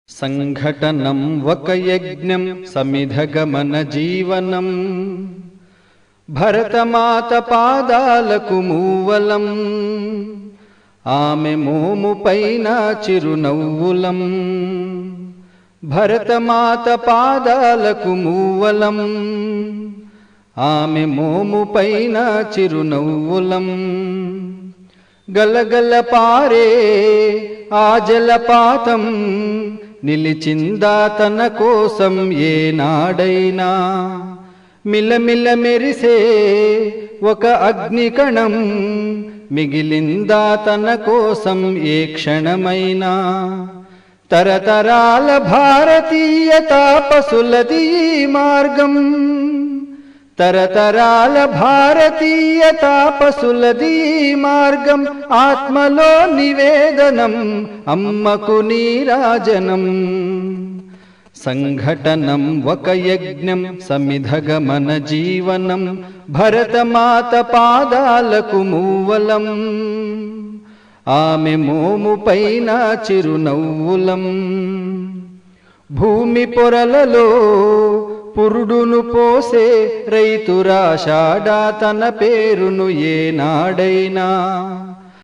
సంఘటనం ఒక యజ్ఞం సమిధగమన జీవనం భరతమాత పాదాలకు మూవలం ఆమె మోము పైన చిరునవ్వులం భరతమాత పాదాలకు మూవలం ఆమె మోము పైన చిరునవ్వులం గలగల పారే ఆ జలపాతం నిలిచిందా తన కోసం ఏనాడైనా మిలమిల మెరిసే ఒక అగ్నికణం మిగిలిందా తన కోసం ఏ క్షణమైనా తరతరాల భారతీయ తాపసులది ఈ మార్గం తరతరాల భారతీయ తాపసులది ఈ మార్గం ఆత్మలో నివేదనం అమ్మకు నీరాజనం సంఘటనం ఒక యజ్ఞం సమిధగమన జీవనం భరతమాత పాదాలకు మూవలం ఆమె మోము పైన చిరునవ్వులం భూమి పొరలలో పురుడును పోసే రైతు రాశాడా తన పేరును ఏనాడైనా